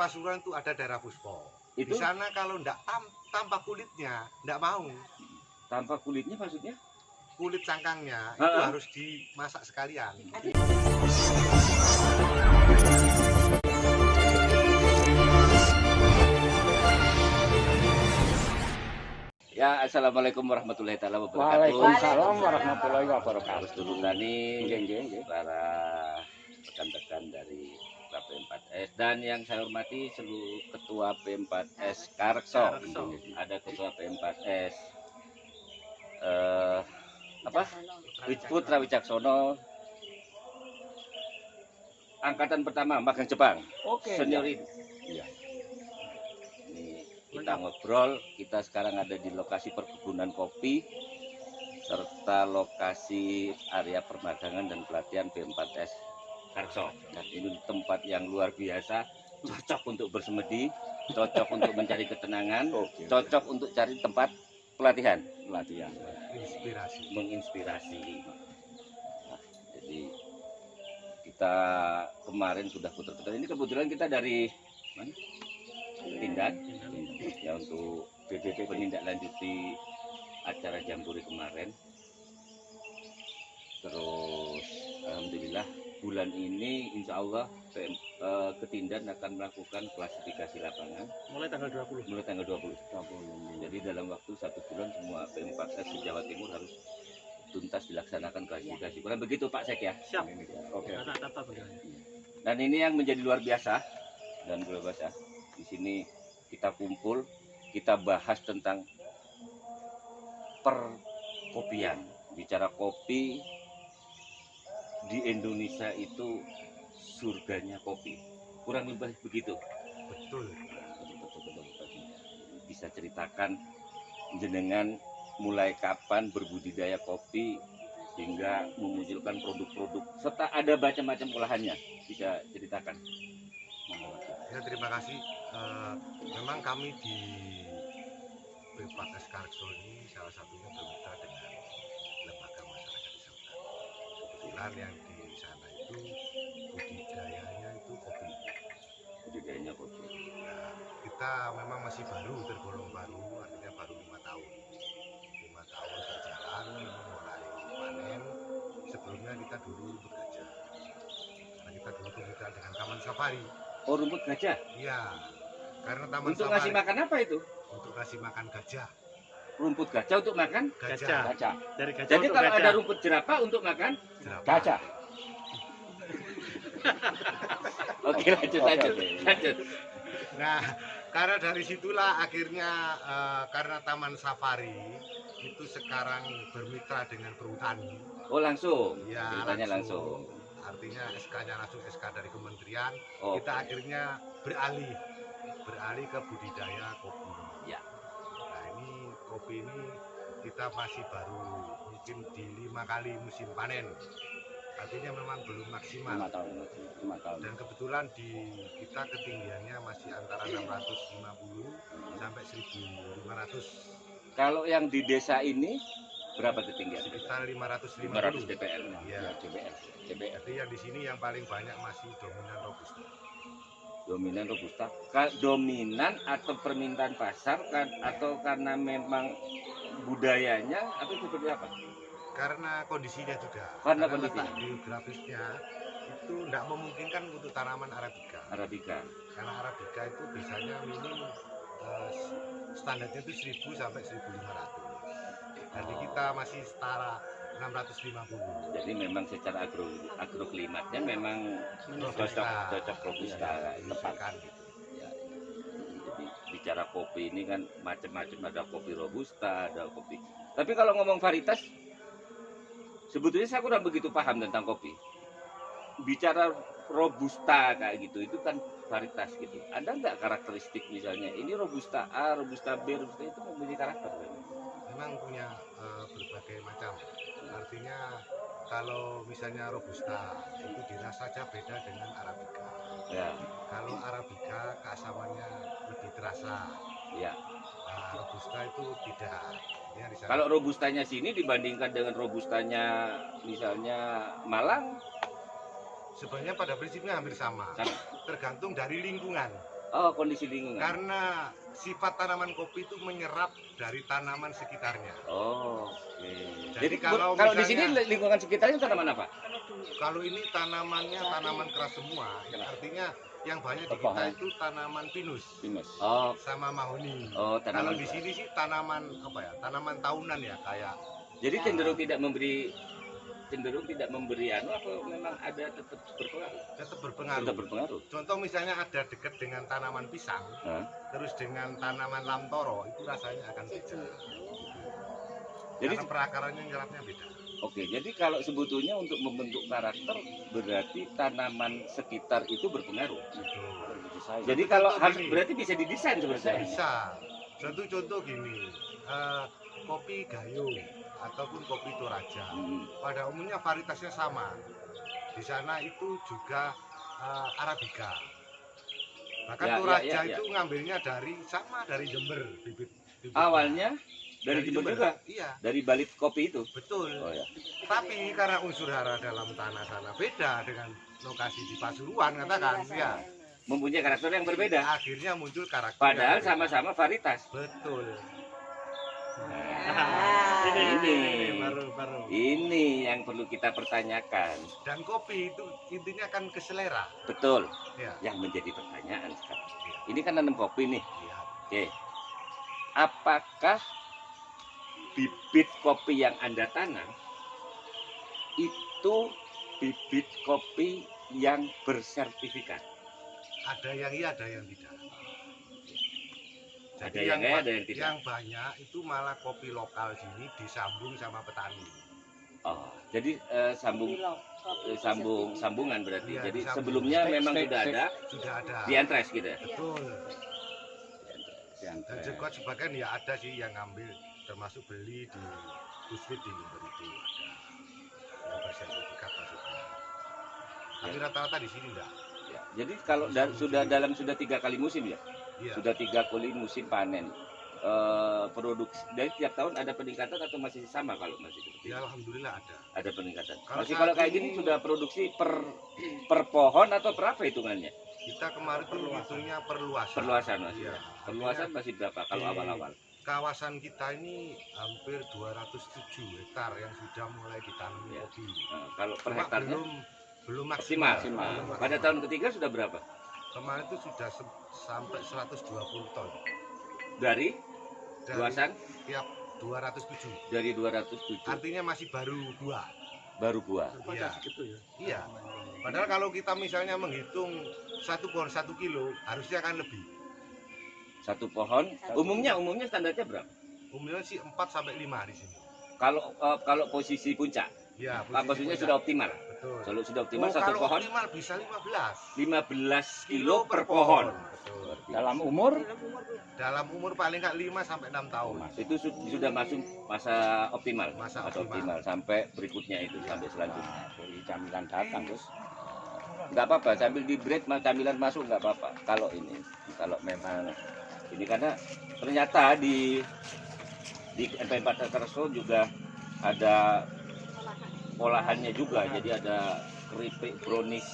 Pasuruan itu ada daerah Puspo. Itu Di sana kalau enggak tanpa kulitnya, enggak mau. tanpa kulitnya maksudnya? Kulit cangkangnya itu Ha-ha. harus dimasak sekalian. Ya, assalamualaikum warahmatullahi taala wabarakatuh. Waalaikumsalam warahmatullahi wabarakatuh. Harus turutani Nggih. para rekan-rekan dari P4S dan yang saya hormati seluruh ketua P4S Karekso. Ada ketua P4S Putra Wicaksono, angkatan pertama magang Jepang. Oke. Senior ini. Iya. Ini kita ngobrol, kita sekarang ada di lokasi perkebunan kopi serta lokasi area permagangan dan pelatihan P4S Karekso. Nah, ini tempat yang luar biasa, cocok untuk bersemedi, cocok untuk mencari ketenangan, cocok untuk cari tempat pelatihan. Inspirasi. Menginspirasi. Nah, jadi kita kemarin sudah putar-putar. Ini kebetulan kita dari mana? Tindak ya untuk PBB penindaklanjuti acara Jambore kemarin. Terus alhamdulillah bulan ini insya Allah Ketindan akan melakukan klasifikasi lapangan mulai tanggal 20. mulai tanggal 20. Jadi dalam waktu 1 bulan semua P4S di Jawa Timur harus tuntas dilaksanakan klasifikasi. Kurang begitu Pak Sek ya? Siap. Oke. Tata Dan ini yang menjadi luar biasa dan luar biasa. Di sini kita kumpul, kita bahas tentang perkopian. Bicara kopi di Indonesia itu surganya kopi. Kurang lebih begitu. Betul. Bisa ceritakan jenengan mulai kapan berbudidaya kopi hingga memunculkan produk-produk serta ada macam-macam olahannya, bisa ceritakan. Ya, terima kasih. Memang kami di P4S Karekso ini salah satunya bermitra dengan lembaga masyarakat desa hutan. Kebetulan yang di sana itu budidayanya itu kopi. Budidayanya kopi. Nah, kita memang masih baru, tergolong baru, artinya baru 5 tahun. 5 tahun berjalan, mulai panen. Sebelumnya kita dulu rumput gajah. Karena kita dulu bermitra dengan Taman Safari. Oh, rumput gajah. Iya, karena Taman Untuk Safari. ngasih makan apa itu? Untuk kasih makan gajah. Rumput gajah untuk makan Gajah. gajah. Dari gajah Jadi untuk kalau gajah. ada rumput jerapah untuk makan Jerapah. gajah. Oke, lanjut. Nah, karena dari situlah akhirnya karena Taman Safari itu sekarang bermitra dengan perhutani. Oh, langsung. Ya, Ceritanya langsung. Artinya SK-nya langsung SK dari kementerian. Oh, Kita akhirnya beralih ke budidaya kopi. Ya. Nah, ini kopi ini kita masih baru mungkin di 5 kali musim panen. Artinya memang belum maksimal. 5 tahun. Dan kebetulan di kita ketinggiannya masih antara 650 sampai 1500, kalau yang di desa ini berapa ketinggian? sekitar 550. 500 dpl. Ya. dpl. Jadi yang di sini yang paling banyak masih dominan robusta. Dominan robusta. Dominan atau permintaan pasar kan atau karena memang budayanya atau seperti apa? Karena kondisinya juga. Karena letak kondisinya. geografisnya itu tidak memungkinkan untuk tanaman arabica. Arabica. Karena arabica itu biasanya minim standarnya itu 1000 sampai 1500. Jadi kita masih setara 650. Jadi memang secara agroklimatnya memang Robusta. cocok robusta tepat. Kan gitu. Ya. Jadi bicara kopi ini kan macam-macam, ada kopi robusta, ada kopi. Tapi kalau ngomong varietas, sebetulnya saya kurang begitu paham tentang kopi. Bicara robusta kayak gitu, itu kan varietas gitu. Ada nggak karakteristik misalnya ini robusta A, robusta B, robusta itu mempunyai karakter? Memang punya berbagai macam. Artinya kalau misalnya robusta itu dirasa saja beda dengan arabica. Ya, Kalau arabica keasamannya lebih terasa. ya. Nah, robusta itu tidak. Ya, di sana. Kalau robustanya sini dibandingkan dengan robustanya misalnya Malang, Sebenarnya pada prinsipnya hampir sama. Sama. Tergantung dari lingkungan. Oh, kondisi lingkungan. Karena sifat tanaman kopi itu menyerap dari tanaman sekitarnya. Oh, oke. Jadi Jadi kalau kalau di misalnya- sini lingkungan sekitarnya tanaman apa? Kalau ini tanamannya tanaman keras semua, artinya yang banyak di kita Pepohonan. itu tanaman pinus Pinus. Oh, sama mahoni. oh Kalau tanaman. di sini sih tanaman apa ya? Tanaman tahunan ya, kayak Jadi cenderung tidak memberi anu apa memang ada tetap berpengaruh? tetap berpengaruh. Tetap berpengaruh. Contoh misalnya ada dekat dengan tanaman pisang, Hah? terus dengan tanaman lamtoro, itu rasanya akan beda. Jadi Karena perakarannya nyerapnya beda. oke, jadi kalau sebetulnya untuk membentuk karakter berarti tanaman sekitar itu berpengaruh. Gitu. Jadi kalau Contoh harus gini. berarti bisa didesain sebenarnya. Bisa. Satu contoh gini, kopi gayung ataupun kopi toraja. Hmm. Pada umumnya varietasnya sama. Di sana itu juga Arabica. Bahkan Ya, toraja ya, ya. itu ngambilnya dari Jember, bibit. Awalnya dari Jember juga, Iya, dari balit kopi itu. betul. Oh ya. Tapi karena unsur hara dalam tanah sana beda dengan lokasi di Pasuruan katakan, ya Mempunyai karakter yang berbeda. akhirnya muncul karakter. Padahal yang beda. sama-sama varietas. Betul. Ini yang perlu kita pertanyakan. Dan kopi itu intinya kan ke selera. Betul. Ya, Yang menjadi pertanyaan sekarang. Ini kan nanam kopi nih. iya. Oke. Apakah bibit kopi yang Anda tanam itu bibit kopi yang bersertifikat? Ada yang iya, ada yang tidak. Ada yang iya, ada yang tidak. Yang banyak itu malah kopi lokal sini disambung sama petani. Oh, jadi sambungan berarti. Iya, Jadi disambung. sebelumnya memang sudah ada Sudah ada. di Antres gitu ya. Betul. Yang Dan juga sebagian ya ada sih yang ngambil, termasuk beli di Puslit di Jember itu ada yang bersertifikat maksudnya. Tapi rata-rata di sini enggak. Ya, jadi kalau sudah 3 kali musim ya, Iya. sudah 3 kali musim panen. Produksi dari tiap tahun ada peningkatan atau masih sama kalau masih seperti Ya itu? alhamdulillah ada. Ada peningkatan. Kalau Masih saat kalau kayak ini- gini sudah produksi per pohon atau per apa hitungannya? Kita kemarin tuh hitungnya perluasan. Perluasan Mas. Iya. Perluasan masih berapa kalau Di- awal-awal? Kawasan kita ini hampir 207 hektar yang sudah mulai ditanami Ya. kopi. Nah, kalau per Cuma hektarnya belum maksimal. maksimal. Pada tahun ketiga sudah berapa? Kemarin itu sudah sampai 120 ton. Dari Dari luasan tiap 207. dari 207 Artinya masih baru 2. baru buah. Iya. Iya. Padahal kalau kita misalnya menghitung satu pohon 1 kilo, harusnya kan lebih. Satu pohon umumnya standarnya berapa? Umumnya sih 4 sampai 5 di sini. Kalau posisi puncak, Ya, posisinya puncak. sudah optimal. Betul. Kalau sudah optimal satu kalau pohon optimal bisa 15 15 kilo per pohon. Betul. dalam umur Dalam umur paling nggak 5 sampai 6 tahun. Itu sudah masuk masa optimal. Masa Masa optimal. optimal sampai berikutnya itu sampai selanjutnya. dari camilan datang terus Nggak apa-apa sambil di break camilan masuk nggak apa-apa. Kalau memang ini karena ternyata di MP4 Kerso juga ada olahannya juga. Jadi ada keripik brownies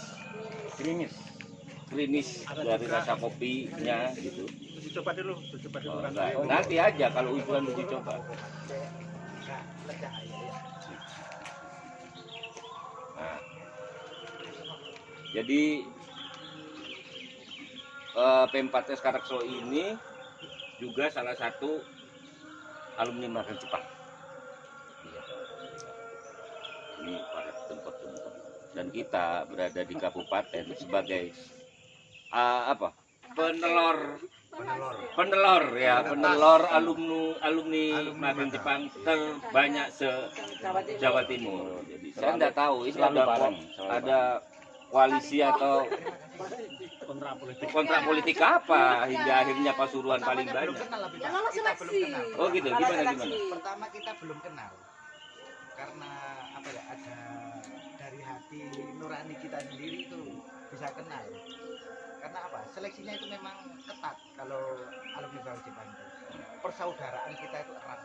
krimis dari rasa kopinya gitu. Coba dulu, Oh, enggak. Nanti aja kalau usulan uji coba. Nah, jadi P4S Karakso ini juga salah satu alumni Magang Jepang. Iya. Ini para tempat-tempat. Dan kita berada di kabupaten sebagai penelor alumni Magang Jepang terbanyak se Jawa Timur. Jadi saya nggak tahu ini selalu bareng, ada koalisi atau kontrak politik apa hingga akhirnya Pasuruan paling banyak. Ya lolos seleksi. Oh gitu, gimana? Pertama kita belum kenal karena apa ya, ada dari hati nurani kita sendiri itu bisa kenal. Karena apa? Seleksinya itu memang ketat kalau alumni Baru Jepang itu. Persaudaraan kita itu erat.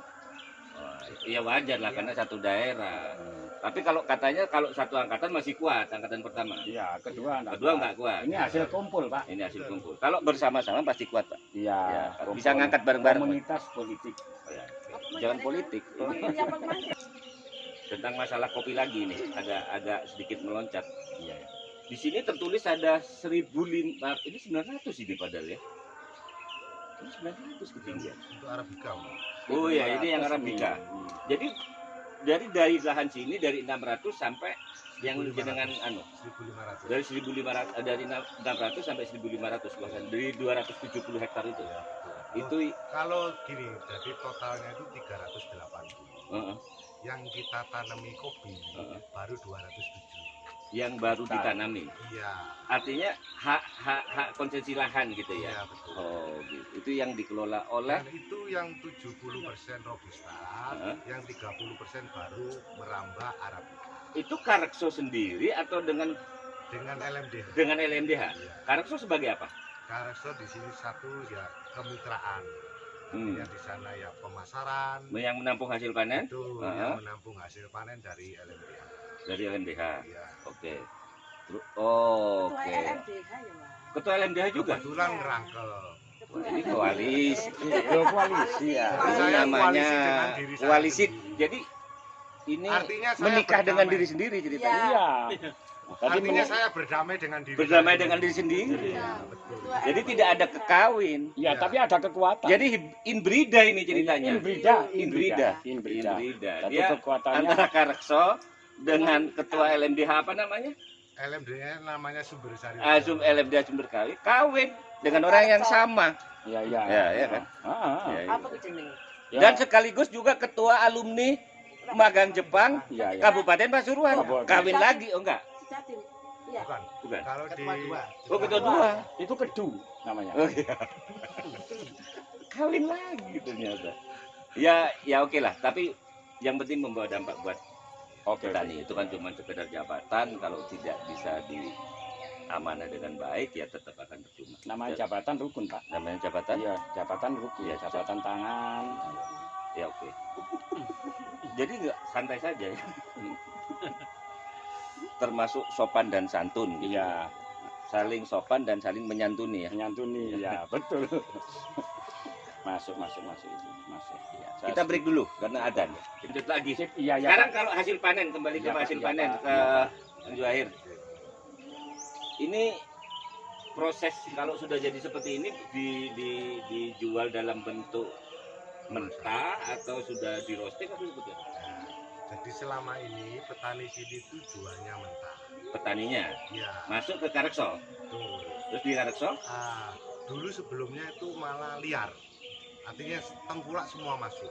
Iya wajar lah karena satu daerah. Tapi kalau katanya kalau satu angkatan masih kuat, angkatan pertama. Iya, kedua Nggak kuat. Ini hasil kumpul, Pak. Ini hasil kumpul. Kalau bersama-sama pasti kuat, Pak. Iya, Ya, kumpul. bisa ngangkat bareng-bareng. Komunitas politik. Ya. Jangan politik. Tentang masalah kopi lagi nih, agak sedikit meloncat. Iya. Di sini tertulis ada 1.500, ini 900 ini padahal ya. Ini 900 ketinggian. Itu Arabica. Pak. Oh ya, ini yang Arabica. Jadi dari lahan sini dari 600 sampai yang 1.500. jenengan 1.500. dari 1.500 dari 600 sampai 1.500 luasan dari 270 hektar itu. Ya, betul. Itu Kalau gini, jadi totalnya itu 380. heeh, Yang kita tanami kopi Heeh. baru 207. yang baru ditanami. Iya, Artinya hak konsesi lahan gitu ya. iya betul. Oh, gitu. Itu yang dikelola oleh Dan itu yang 70% Robusta, Heeh. yang 30% baru merambah Arabica itu Karekso sendiri atau dengan dengan LMDH. LMDH. Iya. Karekso sebagai apa? Karena di sini satu ya kemitraan. Hmm. Artinya di sana ya pemasaran. Yang menampung hasil panen Itu Heeh. yang menampung hasil panen dari LMDH. dari LMDH. Iya. Oke. Oke. LMDH ya, Mas. Ketua LMDH juga. Kebetulan ngerangkel. Wah, ini koalisi. Koalisi ya. Ini Saya namanya koalisi dengan diri saya koalisi. sendiri. Jadi ini Artinya saya menikah dengan berdamai. diri sendiri ceritanya. Iya. Tadi Artinya saya berdamai dengan diri. Berdamai saya dengan diri sendiri. Iya, betul. Jadi tidak ada kekawin. Iya, tapi ada kekuatan. Jadi inbrida ini ceritanya. Inbrida. Inbrida. Inbrida. Tapi Dia kekuatannya antara Karekso dengan ketua LMDH apa namanya? LMDH namanya Sumber Sari. LMDH Sumber kawin dengan orang yang sama. iya iya. Ya, iya kan? Ya, ya. Apa jenenge? Ya. Dan sekaligus juga ketua alumni magang Jepang Iya, iya. Kabupaten Pasuruan. Kabupaten. Kawin lagi, oh enggak? Jatim. Iya. Bukan. Bukan. Kalau di Ketua dua. Oh, ketua dua. Itu kedu namanya. Oh iya. Kawin lagi ternyata. Ya oke lah, tapi yang penting membawa dampak buat petani. Itu kan cuma sekedar jabatan, kalau tidak bisa diamanah dengan baik ya tetap akan percuma. Namanya jabatan rukun, Pak. Namanya jabatan? Iya, jabatan rukun. Iya, Jabatan tangan. Ya oke. Jadi nggak santai saja ya. Termasuk sopan dan santun. Iya, Saling sopan dan saling menyantuni ya. menyantuni. Iya, betul. Masuk itu. Masuk. Iya. Saya Kita break dulu karena adan. Lanjut lagi. setuju. Iya, iya. Sekarang Pak. kalau hasil panen kembali ke Iya, Pak. hasil Iya, panen Pak. ke Iya, Pak. Kang Zuhair. Ini proses kalau sudah jadi seperti ini dijual dalam bentuk mentah atau sudah di roasting atau seperti apa? Nah, jadi selama ini petani sini itu jualnya mentah. Petaninya Iya, masuk ke Karekso, betul. terus di Karekso Dulu sebelumnya itu malah liar. Artinya tengkulak semua masuk.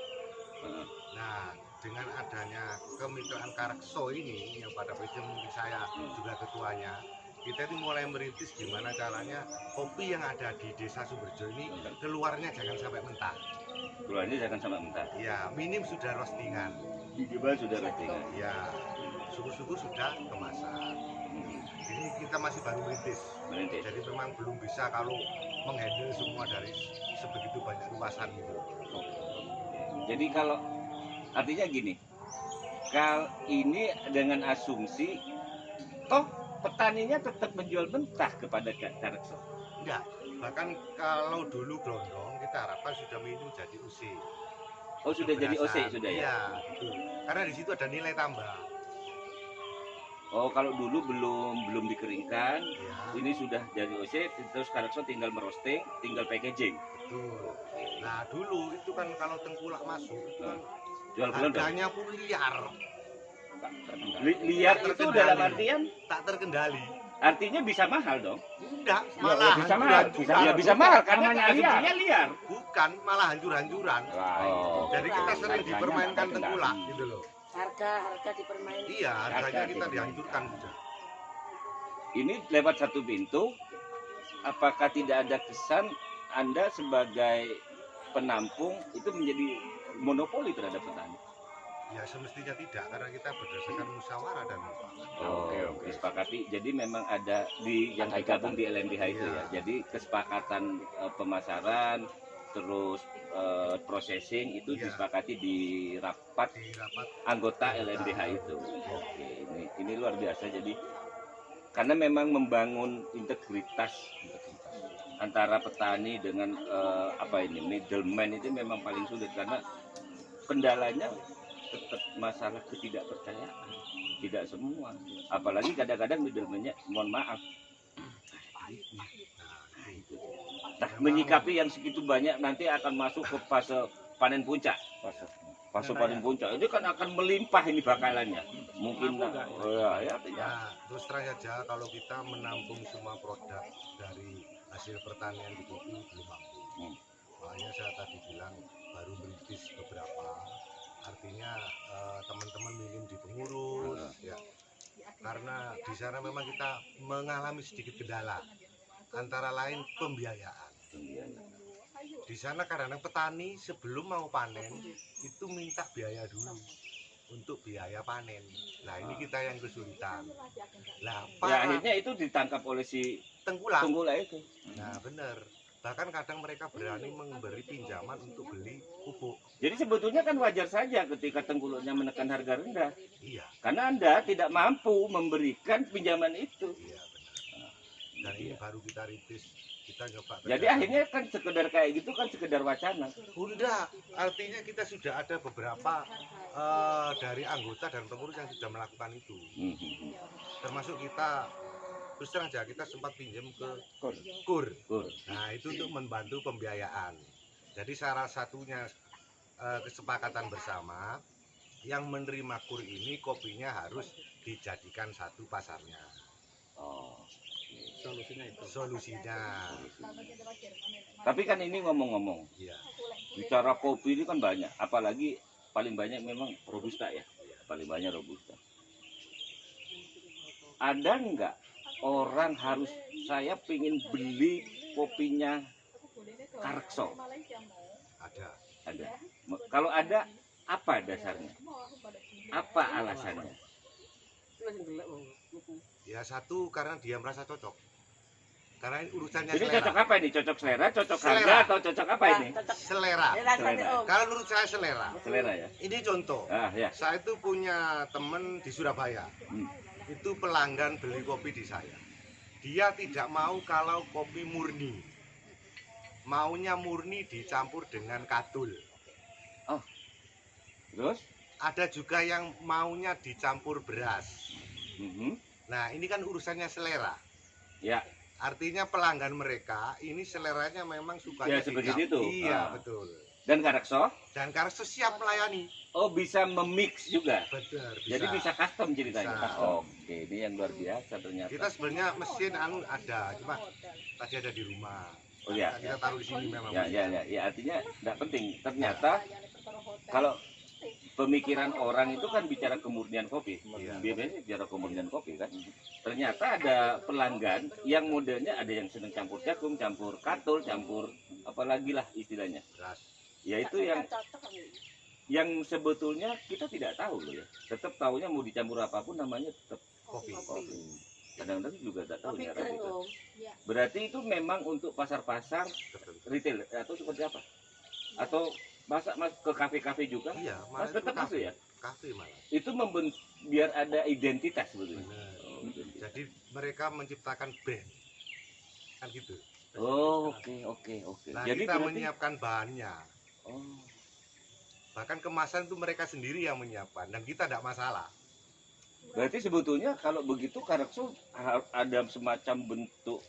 Heeh. Nah, dengan adanya kemitraan Karekso ini yang pada prinsipnya mungkin saya juga ketuanya, kita itu mulai merintis gimana caranya kopi yang ada di Desa Sumberjo ini keluarnya jangan sampai mentah. keluarnya jangan sampai mentah. Ya, minim sudah roastingan. Gimana sudah roastingan? Ya, syukur-syukur sudah kemasan. Ini kita masih baru merintis. Merintis. Jadi memang belum bisa kalau menghandle semua dari sebegitu banyak luasan itu. Jadi kalau artinya gini, kalau ini dengan asumsi toh petaninya tetap menjual mentah kepada Karekso. Enggak, bahkan kalau dulu gelondong kita harapkan sudah minum jadi UC. Oh sudah jadi OC Keberasaan. sudah ya? Iya, betul. Karena di situ ada nilai tambah. Oh kalau dulu belum dikeringkan, Ya, ini sudah jadi OC, terus Karekso tinggal merosting, tinggal packaging, betul. Nah dulu itu kan kalau tengkulak masuk itu kan jual gelondong. harganya pun liar, Liar itu terkendali. dalam artian tak terkendali. artinya bisa mahal dong. Enggak, Ya, malah bisa mahal, hancur-hancuran. Ya bisa mahal karena Namanya asumsinya liar. Bukan, malah hancur-hancuran. Wah, Oh. Jadi kita sering Harganya dipermainkan tak terkendali. tengkulak gitu loh. Harga dipermainkan. Iya, harganya Harga kita gitu. dihancurkan sudah. Ini lewat satu pintu, apakah tidak ada kesan Anda sebagai penampung itu menjadi monopoli terhadap petani? Ya semestinya tidak, karena kita berdasarkan musyawarah dan mufakat. Oh, Oke. disepakati. Jadi memang ada yang Ada digabung di LMDH itu ya. Iya. Jadi kesepakatan pemasaran terus processing itu Iya. disepakati di rapat di rapat anggota LNDH itu. Oke, ini luar biasa. Jadi karena memang membangun integritas antara petani dengan middleman itu memang paling sulit, karena kendalanya tetap masalah ketidakpercayaan. Tidak semua, apalagi kadang-kadang middleman-nya, mohon maaf. Nah, menyikapi yang segitu banyak nanti akan masuk ke fase panen puncak. Fase panen puncak ini kan akan melimpah ini bakalannya. Mungkin artinya. Nah, terus terang saja kalau kita menampung semua produk dari hasil pertanian di kopi belum mampu. Makanya saya tadi bilang baru merintis beberapa. Artinya teman-teman minim di pengurus, ya. Karena di sana memang kita mengalami sedikit kendala, antara lain pembiayaan. Di sana kadang-kadang petani sebelum mau panen itu minta biaya dulu untuk biaya panen. Nah ini kita yang kesulitan. Nah Ya akhirnya itu ditangkap oleh si tengkulak. itu. Nah benar. Bahkan kadang mereka berani memberi pinjaman untuk beli pupuk. Jadi sebetulnya kan wajar saja ketika tengkulaknya menekan harga rendah. Iya, Karena Anda tidak mampu memberikan pinjaman itu. iya benar. Dan ini baru kita rintis, kita nyoba. Jadi akhirnya kan sekedar kayak gitu kan sekedar wacana. Bunda, artinya kita sudah ada beberapa dari anggota dan pengurus yang sudah melakukan itu. Termasuk kita, terus terang aja kita sempat pinjam ke KUR. Nah itu untuk membantu pembiayaan. Jadi salah satunya kesepakatan bersama yang menerima KUR ini kopinya harus dijadikan satu pasarnya. Oh. Solusinya. Tapi kan ini ngomong-ngomong, Iya. bicara kopi ini kan banyak, apalagi paling banyak memang robusta ya, paling banyak robusta. Ada nggak orang harus saya pingin beli kopinya Karekso? Ada. Kalau ada, apa dasarnya? Apa alasannya? Ya satu karena dia merasa cocok. Karena ini urusannya Jadi selera. cocok apa ini? Cocok selera, cocok harga, Selera. atau cocok apa ini? Selera. Kalau menurut saya selera. Selera ya. Ini contoh. Ah ya. Saya itu punya teman di Surabaya. Itu pelanggan beli kopi di saya. Dia tidak mau kalau kopi murni. Maunya murni dicampur dengan katul. Terus? Ada juga yang maunya dicampur beras. Nah, ini kan urusannya selera. Ya. Artinya pelanggan mereka ini seleranya memang sukanya Ya, seperti dicampur. itu. Iya, betul. Dan Karekso? Dan Karekso siap melayani. Oh, bisa memix juga. Betul, bisa. Jadi bisa custom ceritanya. Bisa. Oke, ini yang luar biasa ternyata. Kita sebenarnya mesin ada, cuma tadi ada di rumah. Oh ya. Kita taruh di sini memang. Ya, artinya tidak penting. Ternyata kalau pemikiran orang itu kan bicara kemurnian kopi. Iya. Biasanya bicara kemurnian kopi kan. Ternyata ada pelanggan yang modelnya ada yang senang campur jagung, campur katul, campur apalagi lah istilahnya. Beras. Ya itu yang sebetulnya kita tidak tahu loh ya. Tetap tahunya mau dicampur apapun namanya tetap Kopi. kadang-kadang juga tak tahu Kopi ya. kering, Om. Berarti itu memang untuk pasar-pasar retail atau seperti apa? Atau masa ke kafe-kafe juga? Iya, Mas malah itu tetap kafe. itu ya. Kafe malah. Itu biar ada identitas sebetulnya. Benar. Oh, identitas. Jadi mereka menciptakan brand. Kan gitu. Oh, oke. Nah, Jadi kita berarti menyiapkan bahannya. oh, Bahkan kemasan itu mereka sendiri yang menyiapkan dan kita tidak masalah. berarti sebetulnya kalau begitu Karekso ada semacam bentuk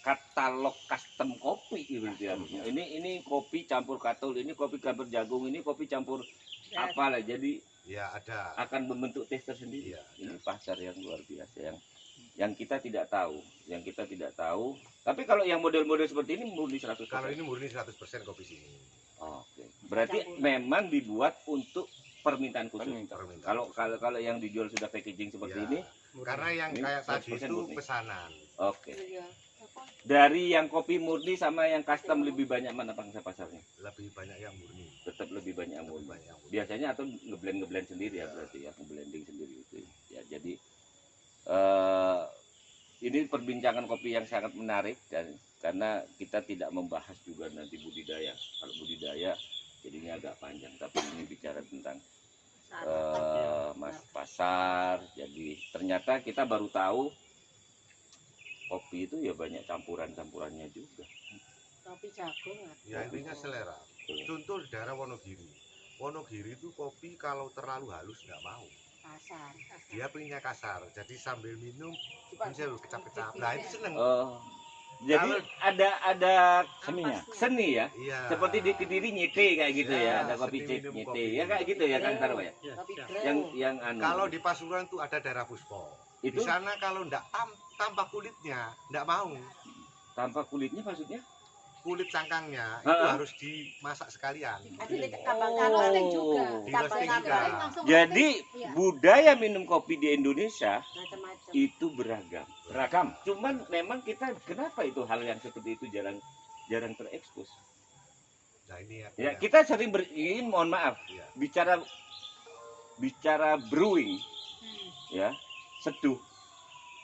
katalog custom kopi gitu ya. Ini kopi campur katul, ini kopi campur jagung, ini kopi campur apalah. Jadi Ya ada. akan membentuk taste tersendiri. Iya. Ini pasar yang luar biasa yang kita tidak tahu. Tapi kalau yang model-model seperti ini murni 100%. Kalau ini murni 100% kopi sini. Oke. Berarti memang dibuat untuk permintaan khusus. Permintaan. Kalau yang dijual sudah packaging seperti Ya. ini, Karena yang Ini kayak tadi 100% itu murni. pesanan. oke. Iya. Dari yang kopi murni sama yang custom lebih banyak mana pangsa pasarnya? Lebih banyak yang murni. Tetap lebih banyak yang Lebih murni. banyak yang murni. Biasanya atau ngeblend sendiri ya berarti ya, ngeblending sendiri itu. Ya, jadi ini perbincangan kopi yang sangat menarik dan karena kita tidak membahas juga nanti budidaya. Kalau budidaya jadinya agak panjang, tapi ini bicara tentang pasar. Jadi ternyata kita baru tahu kopi itu ya banyak campurannya juga. Kopi jagung. Ya intinya selera. Contoh di daerah Wonogiri. Wonogiri itu kopi kalau terlalu halus nggak mau. Pasar. Dia pengennya kasar. Jadi sambil minum bisa kecap-kecap. Nah itu seneng. Jadi Kalau- ada Seninya. seni ya. Iya. Seperti di Kediri nyete kayak gitu Ya, ya, ada kopi seni minum nyete kopi. ya kayak gitu ya kan Tarwa ya. Kopi Yang anu. Kalau di Pasuruan tuh ada daerah Puspo. itu Di sana kalau ndak tanpa kulitnya ndak mau. tanpa kulitnya maksudnya? Kulit cangkangnya itu Ha-ha. harus dimasak sekalian. Kalau juga. Di roasting juga. Jadi Iya. budaya minum kopi di Indonesia Macam-macam. itu beragam. Beragam. Cuman memang kita kenapa itu hal yang seperti itu jarang terekspos. Nah ini Ya, kita sering ini mohon maaf Iya. bicara brewing ya, seduh.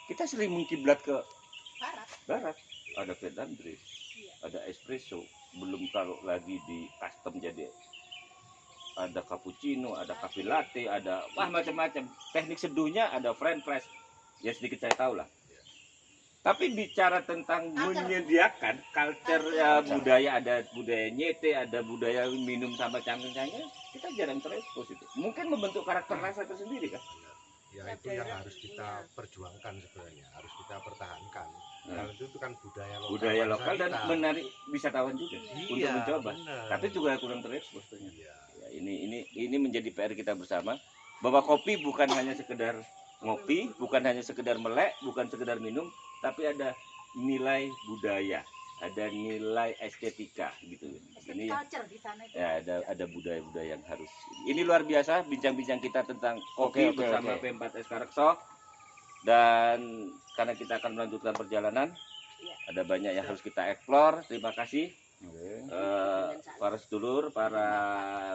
Kita sering mengkiblat ke barat. Ada Vietnam drip, ada espresso, belum kalau lagi di custom jadi ada cappuccino, ada cafe latte, ada macam-macam. Teknik seduhnya ada French press. Ya sedikit saya tahu lah. Tapi bicara tentang menyediakan culture budaya, ada budaya nyete, ada budaya minum sama cangkang-cangkang, kita jarang terekspos itu. Mungkin membentuk karakter rasa tersendiri kan? Ya itu yang harus kita perjuangkan sebenarnya, harus kita pertahankan. Karena itu kan budaya lokal. Budaya bangsa lokal dan kita. menarik wisatawan juga untuk Iya, mencoba. bener. Tapi juga kurang terekspos ternyata. Iya. Ya, ini menjadi PR kita bersama bahwa kopi bukan hanya sekedar ngopi, bukan hanya sekedar melek, bukan sekedar minum, tapi ada nilai budaya, ada nilai estetika gitu. Ini Culture di sana itu. ya ada budaya-budaya yang harus. Ini luar biasa bincang-bincang kita tentang kopi Oke, bersama oke. P4S Karekso. Dan karena kita akan melanjutkan perjalanan, Iya. ada banyak yang harus kita eksplor. Terima kasih Oke. para sedulur, para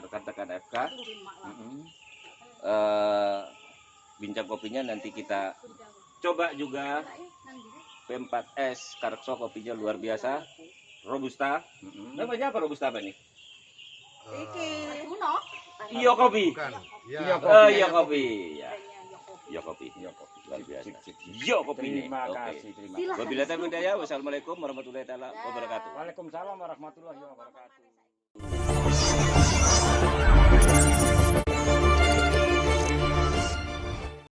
rekan-rekan FK. Mm-mm. Bincang kopinya nanti kita coba juga. P4S Karekso kopinya luar biasa, robusta. Mm-mm. Namanya apa robusta apa nih? Eh, Iyo kopi. bukan. Ya, Iya, Iya kopi. Ya. Iyo kopi. Iya, kopi. Luar biasa. Sip, sip, sip. Iyo kopi nih. Terima Oke. kasih, terima Silakan. kasih. Wabillahi taufiq wal hidayah. Wassalamualaikum warahmatullahi wabarakatuh. Waalaikumsalam warahmatullahi wabarakatuh.